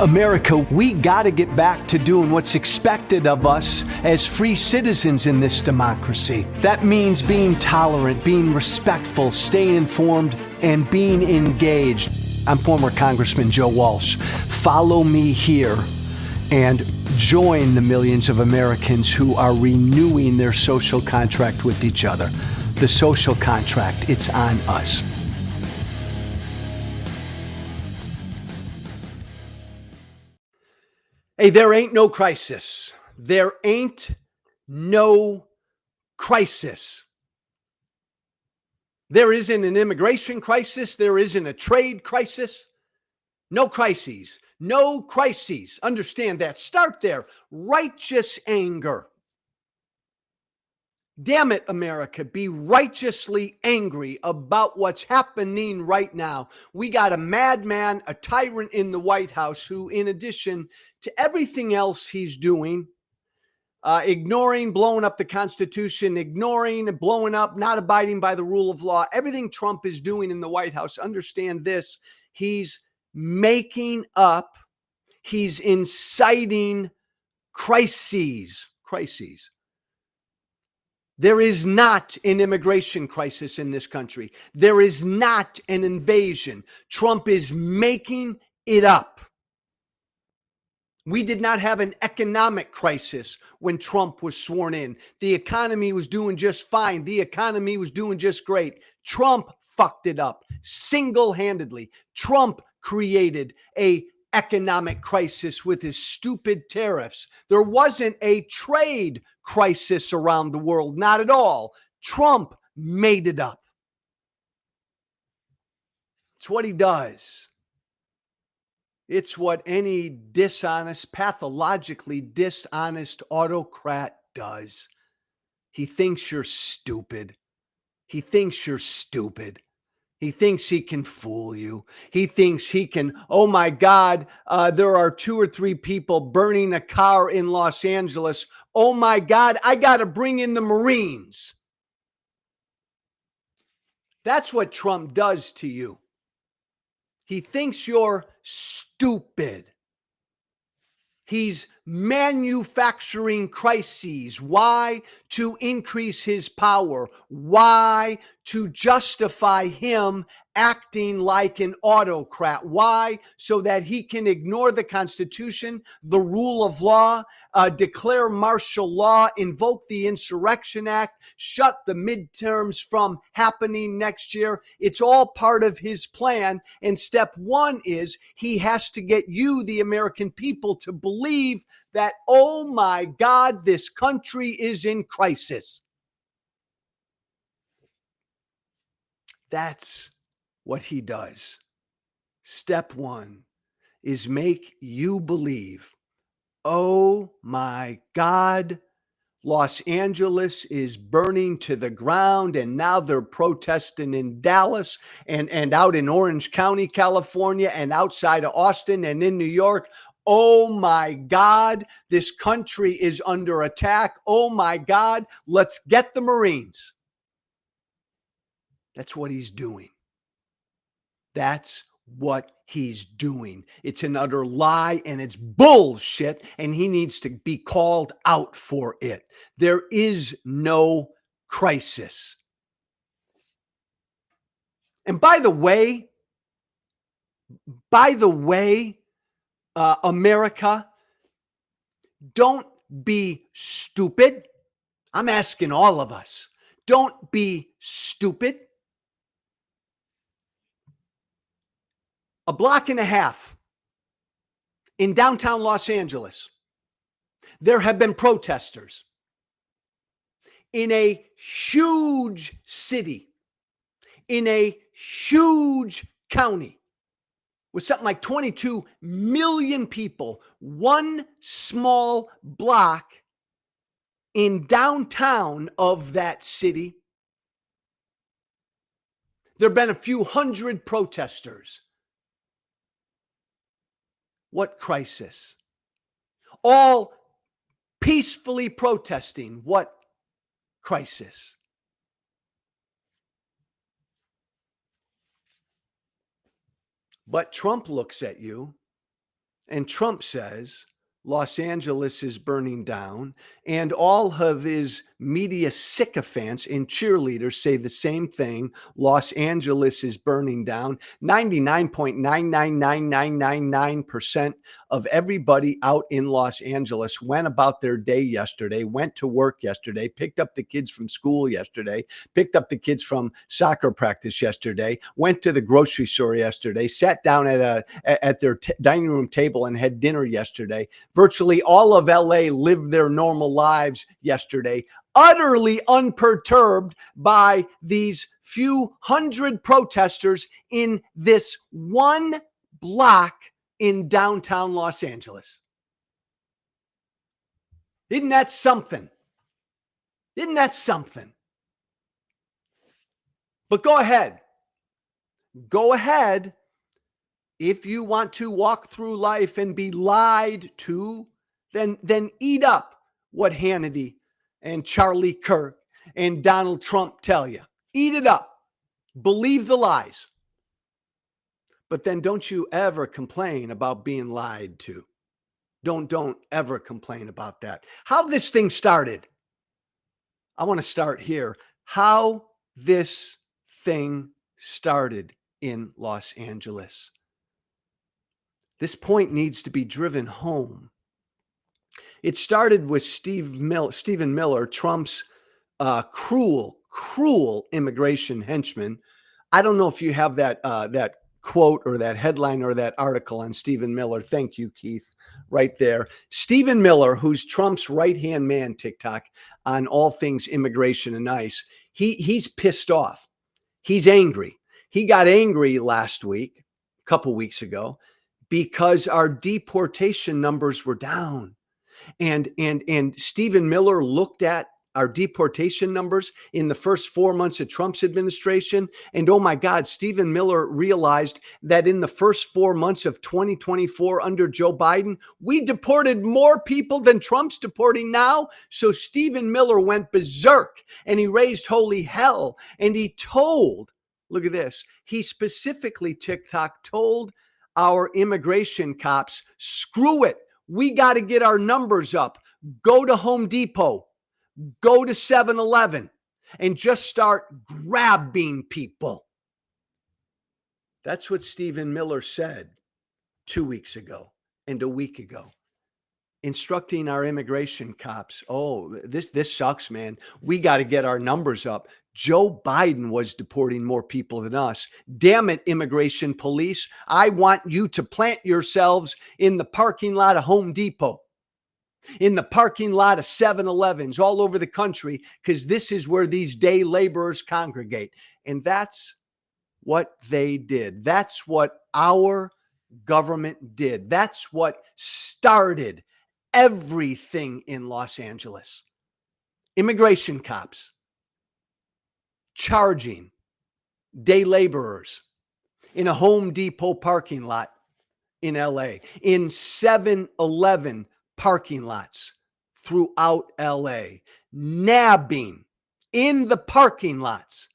America, we got to get back to doing what's expected of us as free citizens in this democracy. That means being tolerant, being respectful, staying informed, and being engaged. I'm former Congressman Joe Walsh. Follow me here and join the millions of Americans who are renewing their social contract with each other. The social contract, it's on us. Hey, there ain't no crisis. There ain't no crisis. There isn't an immigration crisis. There isn't a trade crisis. No crises. No crises. Understand that. Start there. Righteous anger. Damn it, America, be righteously angry about what's happening right now. We got a madman, a tyrant in the White House who, in addition to everything else he's doing, ignoring, blowing up the Constitution, ignoring, blowing up, not abiding by the rule of law, everything Trump is doing in the White House, understand this, he's making up, he's inciting crises. There is not an immigration crisis in this country. There is not an invasion. Trump is making it up. We did not have an economic crisis when Trump was sworn in. The economy was doing just fine. The economy was doing just great. Trump fucked it up single-handedly. Trump created a economic crisis with his stupid tariffs. There wasn't a trade crisis around the world, not at all. Trump made it up. It's what he does. It's what any dishonest, pathologically dishonest autocrat does. He thinks you're stupid. He thinks you're stupid. He thinks he can fool you. He thinks he can, oh my God, there are 2 or 3 people burning a car in Los Angeles. Oh my God, I got to bring in the Marines. That's what Trump does to you. He thinks you're stupid. He's manufacturing crises. Why? To increase his power. Why? To justify him acting like an autocrat. Why? So that he can ignore the Constitution, the rule of law, declare martial law, invoke the Insurrection Act, shut the midterms from happening next year. It's all part of his plan. And step 1 is he has to get you, the American people, to believe that, oh my God, this country is in crisis. That's what he does. Step 1 is make you believe, oh my God, Los Angeles is burning to the ground, and now they're protesting in Dallas and out in Orange County, California, and outside of Austin and in New York. Oh my God, this country is under attack. Oh my God, let's get the Marines. That's what he's doing. That's what he's doing. It's an utter lie and it's bullshit, and he needs to be called out for it. There is no crisis. And by the way, America, don't be stupid. I'm asking all of us, don't be stupid. A block and a half in downtown Los Angeles, there have been protesters in a huge city, in a huge county with something like 22 million people, one small block in downtown of that city. There have been a few hundred protesters. What crisis? All peacefully protesting. What crisis? But Trump looks at you And Trump says Los Angeles is burning down, and all of his media sycophants and cheerleaders say the same thing. Los Angeles is burning down. 99.999999% of everybody out in Los Angeles went about their day yesterday, went to work yesterday, picked up the kids from school yesterday, picked up the kids from soccer practice yesterday, went to the grocery store yesterday, sat down at their dining room table and had dinner yesterday. Virtually all of LA lived their normal lives yesterday, utterly unperturbed by these few hundred protesters in this one block in downtown Los Angeles. Isn't that something? Isn't that something? But go ahead. Go ahead. If you want to walk through life and be lied to, then eat up what Hannity and Charlie Kirk and Donald Trump tell you. Eat it up. Believe the lies. But then don't you ever complain about being lied to. Don't ever complain about that. How this thing started. I want to start here. How this thing started in Los Angeles. This point needs to be driven home. It started with Stephen Miller, Trump's cruel immigration henchman. I don't know if you have that quote or that headline or that article on Stephen Miller. Thank you, Keith. Right there. Stephen Miller, who's Trump's right-hand man, TikTok, on all things immigration and ICE, he's pissed off. He's angry. He got angry last week, a couple weeks ago, because our deportation numbers were down. And Stephen Miller looked at our deportation numbers in the first 4 months of Trump's administration. And oh my God, Stephen Miller realized that in the first 4 months of 2024 under Joe Biden, we deported more people than Trump's deporting now. So Stephen Miller went berserk and he raised holy hell. And he told, look at this, he specifically, TikTok, told our immigration cops, screw it. We got to get our numbers up. Go to Home Depot, go to 7-Eleven, and just start grabbing people. That's what Stephen Miller said 2 weeks ago and a week ago, instructing our immigration cops. Oh, this sucks, man. We got to get our numbers up. Joe Biden was deporting more people than us. Damn it, immigration police. I want you to plant yourselves in the parking lot of Home Depot, in the parking lot of 7-Elevens all over the country, because this is where these day laborers congregate. And that's what they did. That's what our government did. That's what started everything in Los Angeles. Immigration cops charging day laborers in a Home Depot parking lot in LA, in 7-Eleven parking lots throughout LA, nabbing in the parking lots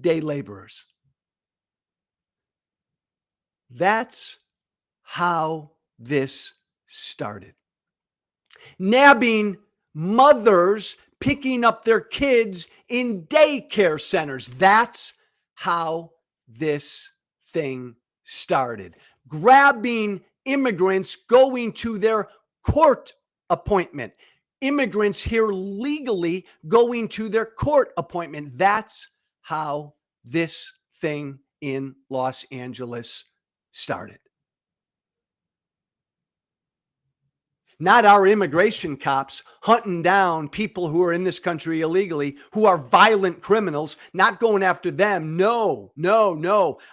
day laborers. That's how this started. Nabbing mothers picking up their kids in daycare centers. That's how this thing started. Grabbing immigrants going to their court appointment. Immigrants here legally going to their court appointment. That's how this thing in Los Angeles started. Not our immigration cops hunting down people who are in this country illegally, who are violent criminals, not going after them. No.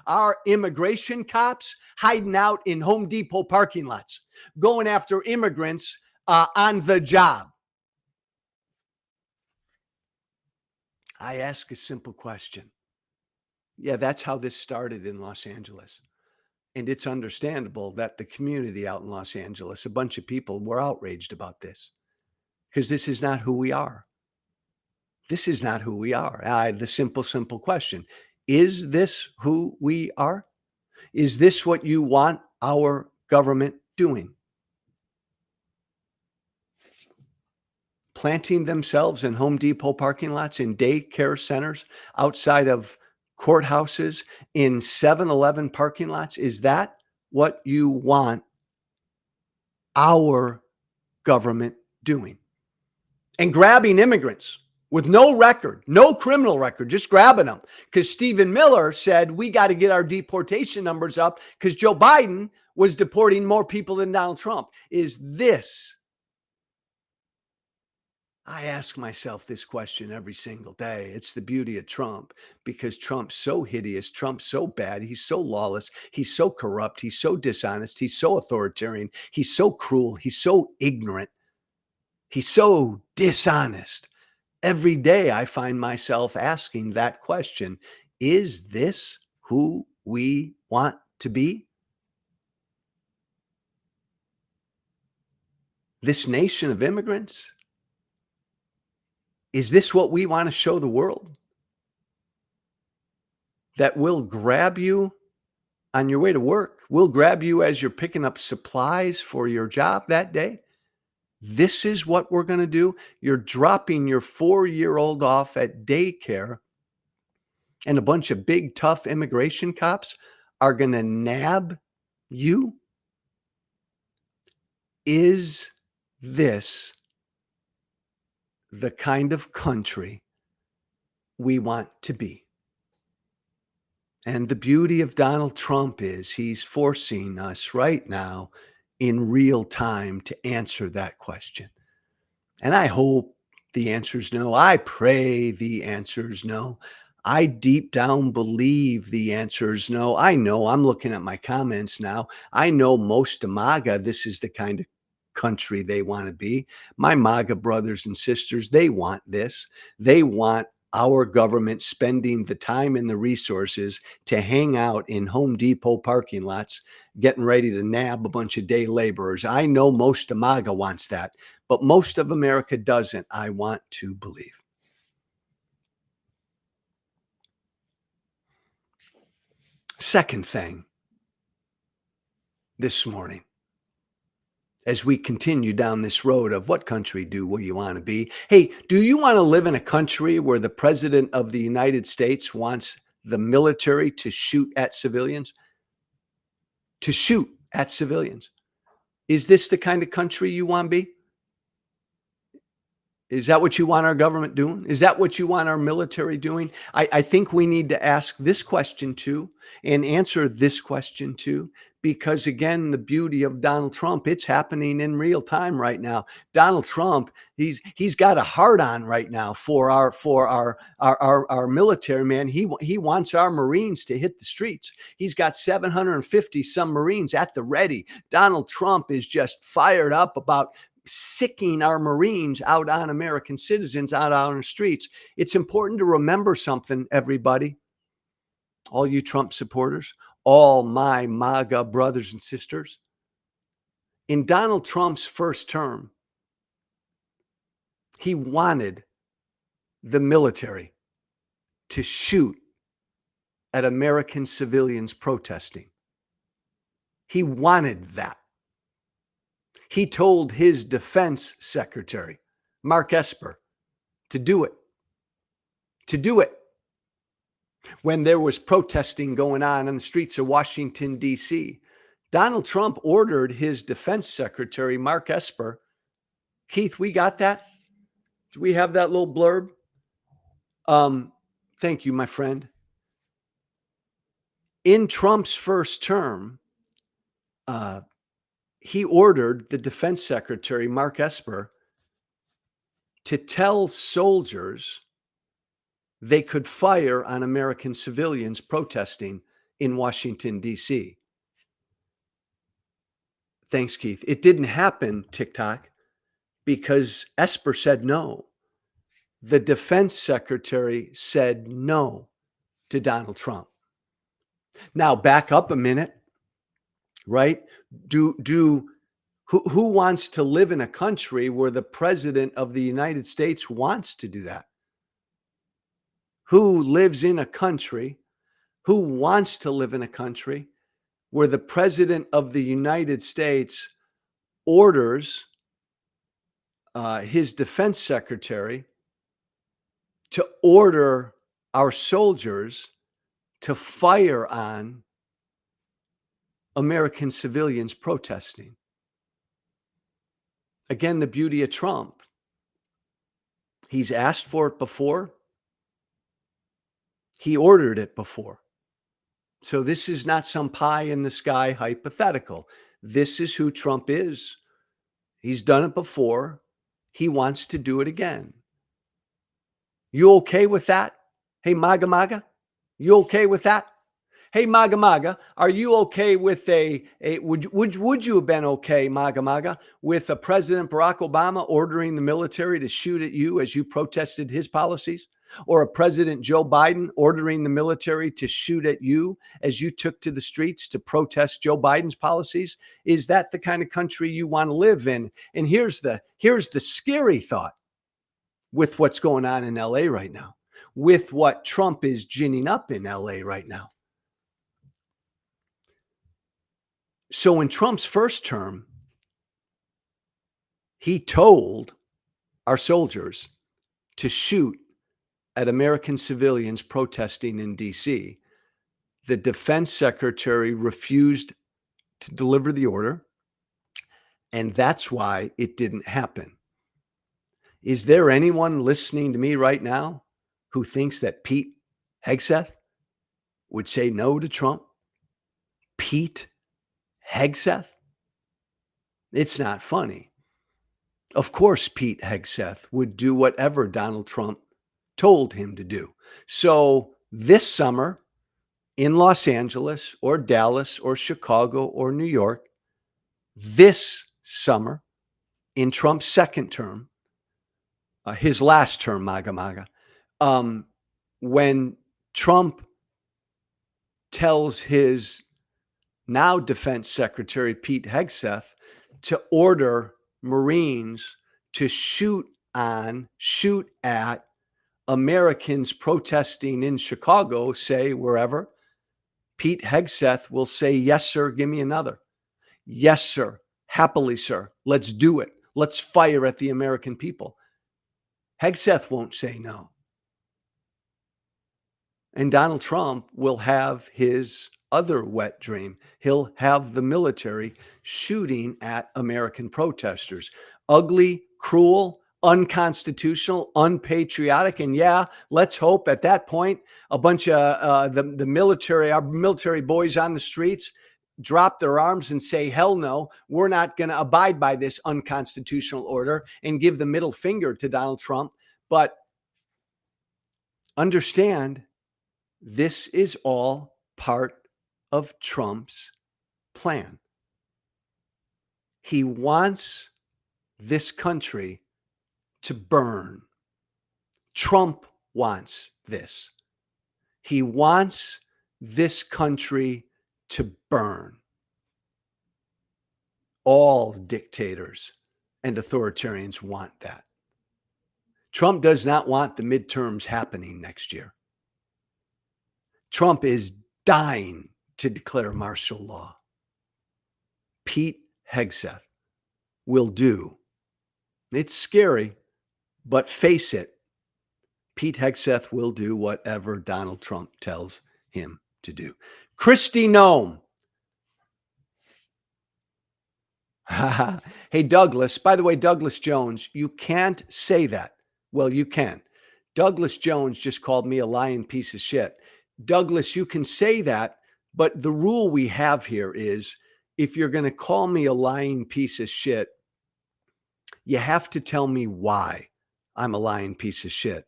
Our immigration cops hiding out in Home Depot parking lots, going after immigrants on the job. I ask a simple question. Yeah, that's how this started in Los Angeles. And it's understandable that the community out in Los Angeles, a bunch of people, were outraged about this, because this is not who we are. This is not who we are. The simple question. Is this who we are? Is this what you want our government doing? Planting themselves in Home Depot parking lots, in daycare centers, outside of courthouses, in 7-Eleven parking lots? Is that what you want our government doing? And grabbing immigrants with no record, no criminal record, just grabbing them. Because Stephen Miller said, we got to get our deportation numbers up because Joe Biden was deporting more people than Donald Trump. Is this? I ask myself this question every single day. It's the beauty of Trump, because Trump's so hideous, Trump's so bad, he's so lawless, he's so corrupt, he's so dishonest, he's so authoritarian, he's so cruel, he's so ignorant, he's so dishonest. Every day I find myself asking that question. Is this who we want to be? This nation of immigrants? Is this what we want to show the world? That will grab you on your way to work, will grab you as you're picking up supplies for your job that day? This is what we're going to do? You're dropping your 4-year-old off at daycare, and a bunch of big, tough immigration cops are going to nab you? Is this the kind of country we want to be? And the beauty of Donald Trump is he's forcing us right now in real time to answer that question. And I hope the answer is no. I pray the answer is no. I deep down believe the answer is no. I know, I'm looking at my comments now. I know most of MAGA, this is the kind of country they want to be. My MAGA brothers and sisters, they want this. They want our government spending the time and the resources to hang out in Home Depot parking lots, getting ready to nab a bunch of day laborers. I know most of MAGA wants that, but most of America doesn't, I want to believe. Second thing this morning, as we continue down this road of what country do we want to be? Hey, do you want to live in a country where the president of the United States wants the military to shoot at civilians? To shoot at civilians. Is this the kind of country you want to be? Is that what you want our government doing? Is that what you want our military doing? I think we need to ask this question too, and answer this question too, because again, the beauty of Donald Trump, it's happening in real time right now. Donald Trump, he's got a hard on right now for our military, man. He wants our Marines to hit the streets. He's got 750 some Marines at the ready. Donald Trump is just fired up about sicking our Marines out on American citizens out on the streets. It's important to remember something, everybody, all you Trump supporters, all my MAGA brothers and sisters. In Donald Trump's first term, he wanted the military to shoot at American civilians protesting. He wanted that. He told his defense secretary, Mark Esper, to do it. To do it. When there was protesting going on the streets of Washington, D.C., Donald Trump ordered his defense secretary, Mark Esper. Keith, we got that? Do we have that little blurb? Thank you, my friend. In Trump's first term, he ordered the defense secretary, Mark Esper, to tell soldiers they could fire on American civilians protesting in Washington, D.C. Thanks, Keith. It didn't happen, TikTok, because Esper said no. The defense secretary said no to Donald Trump. Now, back up a minute, right? Who wants to live in a country where the president of the United States wants to do that? Who lives in a country, who wants to live in a country where the president of the United States orders his defense secretary to order our soldiers to fire on American civilians protesting. Again, the beauty of Trump. He's asked for it before. He ordered it before. So this is not some pie in the sky hypothetical. This is who Trump is. He's done it before. He wants to do it again. You okay with that? Hey, MAGA MAGA, you okay with that? Hey, MAGA MAGA, are you okay with would you have been okay, MAGA MAGA, with a President Barack Obama ordering the military to shoot at you as you protested his policies? Or a President Joe Biden ordering the military to shoot at you as you took to the streets to protest Joe Biden's policies? Is that the kind of country you want to live in? And here's the scary thought with what's going on in LA right now, with what Trump is ginning up in LA right now. So in Trump's first term, he told our soldiers to shoot at American civilians protesting in DC. The defense secretary refused to deliver the order, and that's why it didn't happen. Is there anyone listening to me right now who thinks that Pete Hegseth would say no to Trump? Pete Hegseth? It's not funny. Of course, Pete Hegseth would do whatever Donald Trump told him to do. So this summer in Los Angeles or Dallas or Chicago or New York, this summer in Trump's second term, his last term, MAGA MAGA, when Trump tells his now Defense Secretary Pete Hegseth to order Marines to shoot at Americans protesting in Chicago, say wherever, Pete Hegseth will say, yes, sir, give me another. Yes, sir. Happily, sir. Let's do it. Let's fire at the American people. Hegseth won't say no. And Donald Trump will have his other wet dream. He'll have the military shooting at American protesters. Ugly, cruel, unconstitutional, unpatriotic. And yeah, let's hope at that point, a bunch of the military, our military boys on the streets drop their arms and say, hell no, we're not going to abide by this unconstitutional order and give the middle finger to Donald Trump. But understand, this is all part of Trump's plan. He wants this country to burn. Trump wants this. He wants this country to burn. All dictators and authoritarians want that. Trump does not want the midterms happening next year. Trump is dying to declare martial law. Pete Hegseth will do. It's scary, but face it, Pete Hegseth will do whatever Donald Trump tells him to do. Kristi Nome. Hey, Douglas. By the way, Douglas Jones, you can't say that. Well, you can. Douglas Jones just called me a lying piece of shit. Douglas, you can say that, but the rule we have here is if you're going to call me a lying piece of shit, you have to tell me why I'm a lying piece of shit,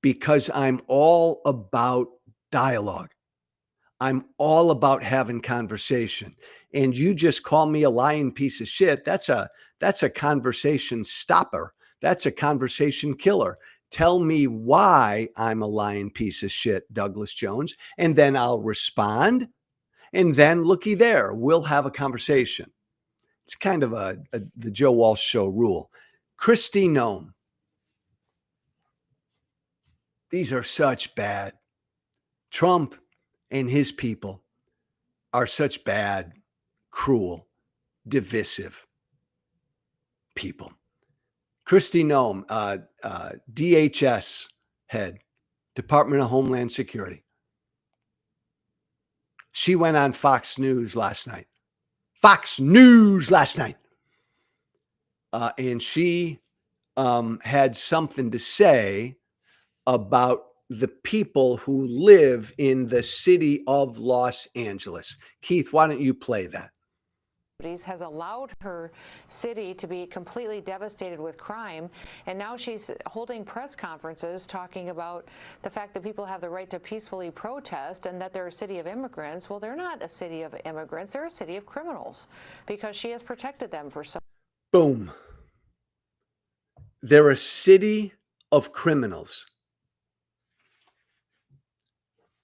because I'm all about dialogue. I'm all about having conversation. And you just call me a lying piece of shit. That's a conversation stopper. That's a conversation killer. Tell me why I'm a lying piece of shit, Douglas Jones, and then I'll respond. And then looky there, we'll have a conversation. It's kind of the Joe Walsh Show rule. Kristi Nome. These are such bad. Trump and his people are such bad, cruel, divisive people. Kristi Nome, DHS head, Department of Homeland Security. She went on Fox News last night. And she had something to say about the people who live in the city of Los Angeles. Keith, why don't you play that? Has allowed her city to be completely devastated with crime, and now she's holding press conferences talking about the fact that people have the right to peacefully protest and that they're a city of immigrants. Well, they're not a city of immigrants, they're a city of criminals, because she has protected them for so. Boom. They're a city of criminals.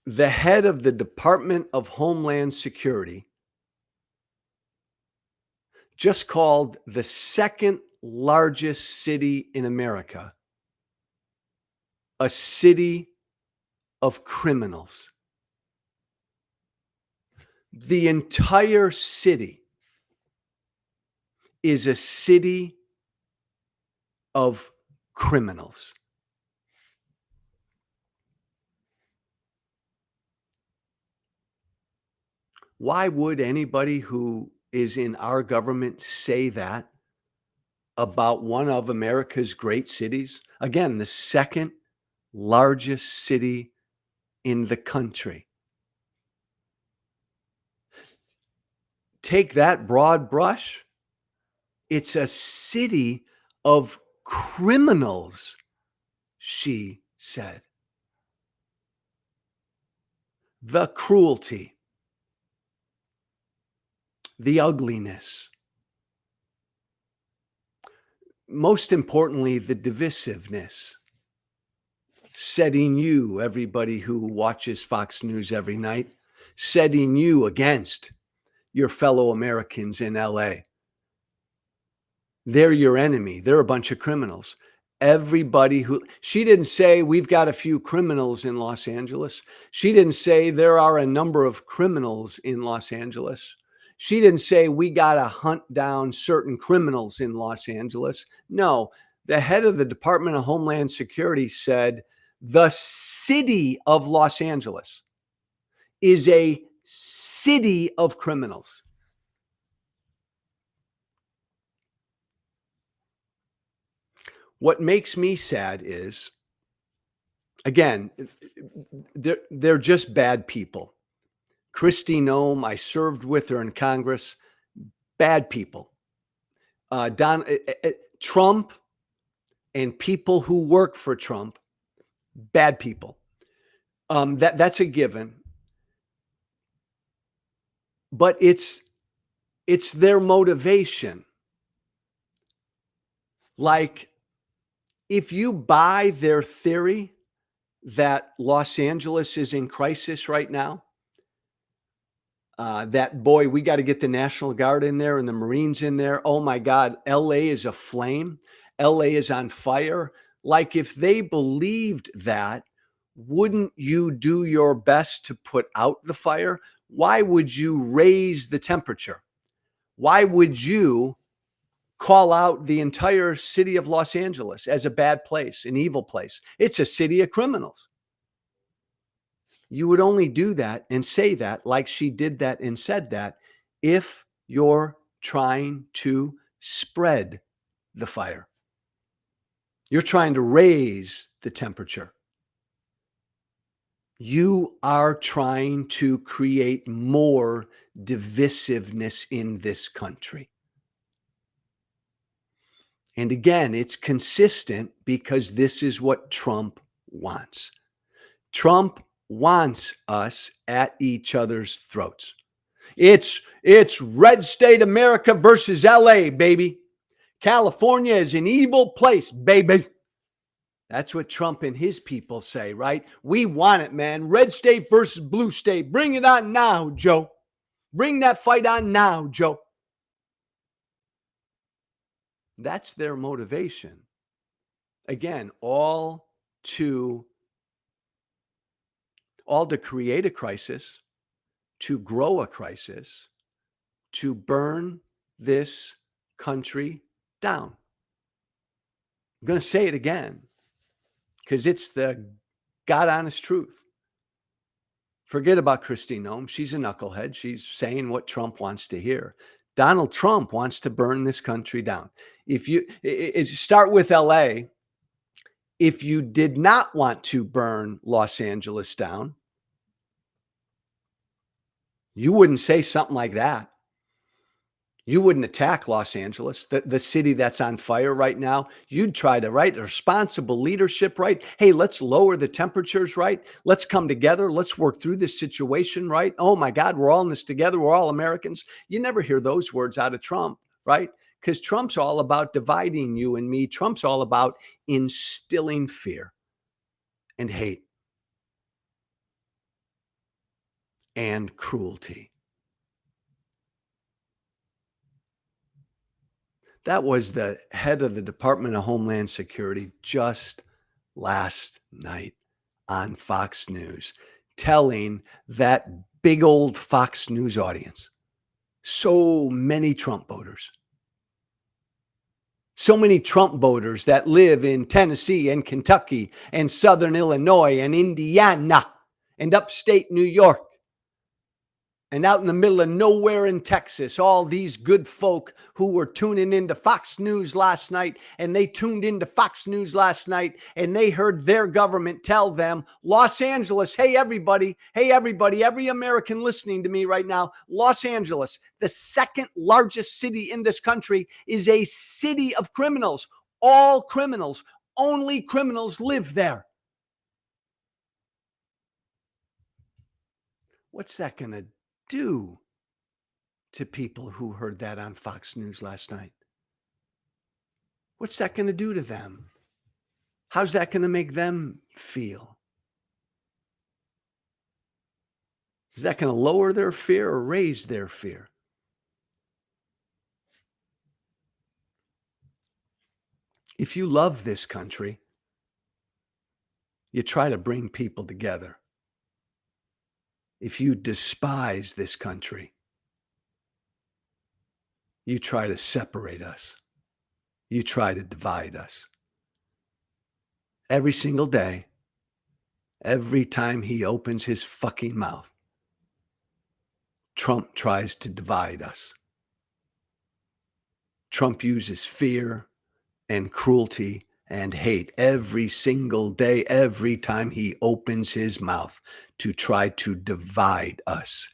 The head of the Department of Homeland Security just called the second largest city in America a city of criminals. The entire city is a city of criminals. Why would anybody who is in our government say that about one of America's great cities? Again, the second largest city in the country. Take that broad brush. It's a city of criminals, she said. The cruelty, the ugliness, most importantly, the divisiveness, setting you, everybody who watches Fox News every night, setting you against your fellow Americans in LA. They're your enemy. They're a bunch of criminals. Everybody who, she didn't say we've got a few criminals in Los Angeles. She didn't say there are a number of criminals in Los Angeles. She didn't say we got to hunt down certain criminals in Los Angeles. No, the head of the Department of Homeland Security said the city of Los Angeles is a city of criminals. What makes me sad is, again, they're just bad people. Kristi Nome, I served with her in Congress. Bad people. Trump and people who work for Trump, bad people. That's a given. But it's their motivation. Like, if you buy their theory that Los Angeles is in crisis right now, that boy, we got to get the National Guard in there and the Marines in there. Oh my God, LA is aflame. LA is on fire. Like, if they believed that, wouldn't you do your best to put out the fire? Why would you raise the temperature? Why would you call out the entire city of Los Angeles as a bad place, an evil place? It's a city of criminals. You would only do that and say that, like she did that and said that, if you're trying to spread the fire. You're trying to raise the temperature. You are trying to create more divisiveness in this country. And again, it's consistent because this is what Trump wants. Trump wants us at each other's throats. It's red state America versus LA, baby. California is an evil place, baby. That's what Trump and his people say, right? We want it, man. Red state versus blue state. Bring it on now, Joe. Bring that fight on now, Joe. That's their motivation. Again, all to create a crisis, to grow a crisis, to burn this country down. I'm going to say it again because it's the God honest truth. Forget about Christine Nome. She's a knucklehead. She's saying what Trump wants to hear. Donald Trump wants to burn this country down. If you start with LA, if you did not want to burn Los Angeles down, you wouldn't say something like that. You wouldn't attack Los Angeles, the city that's on fire right now. You'd try to, right? Responsible leadership, right? Hey, let's lower the temperatures, right? Let's come together. Let's work through this situation, right? Oh my God, we're all in this together. We're all Americans. You never hear those words out of Trump, right? Because Trump's all about dividing you and me. Trump's all about instilling fear and hate and cruelty. That was the head of the Department of Homeland Security just last night on Fox News, telling that big old Fox News audience, so many Trump voters, so many Trump voters that live in Tennessee and Kentucky and Southern Illinois and Indiana and upstate New York and out in the middle of nowhere in Texas, all these good folk who were tuning into Fox News last night, and they tuned into Fox News last night, and they heard their government tell them, Los Angeles, hey, everybody, every American listening to me right now, Los Angeles, the second largest city in this country, is a city of criminals. All criminals, only criminals live there. What's that going to do to people who heard that on Fox News last night? What's that going to do to them? How's that going to make them feel? Is that going to lower their fear or raise their fear? If you love this country, you try to bring people together. If you despise this country, you try to separate us. You try to divide us. Every single day, every time he opens his fucking mouth, Trump tries to divide us. Trump uses fear and cruelty and hate every single day, every time he opens his mouth to try to divide us.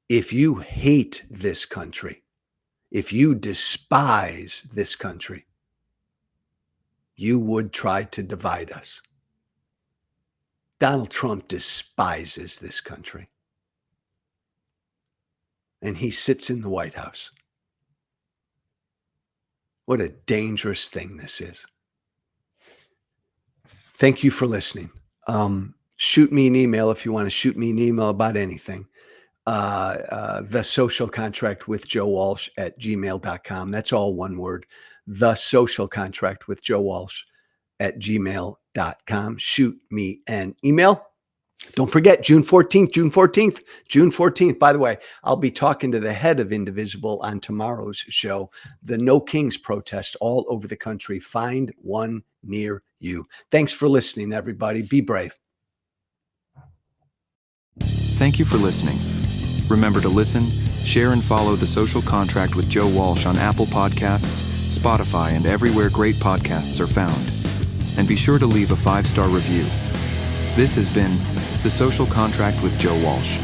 If you hate this country, if you despise this country, you would try to divide us. Donald Trump despises this country. And he sits in the White House. What a dangerous thing this is. Thank you for listening. Shoot me an email if you want to shoot me an email about anything. The Social Contract with Joe Walsh at gmail.com. That's all one word. The Social Contract with Joe Walsh at gmail.com. Shoot me an email. Don't forget, June 14th. By the way, I'll be talking to the head of Indivisible on tomorrow's show. The No Kings protest all over the country. Find one near you. Thanks for listening, everybody. Be brave. Thank you for listening. Remember to listen, share, and follow The Social Contract with Joe Walsh on Apple Podcasts, Spotify, and everywhere great podcasts are found. And be sure to leave a 5-star review. This has been The Social Contract with Joe Walsh.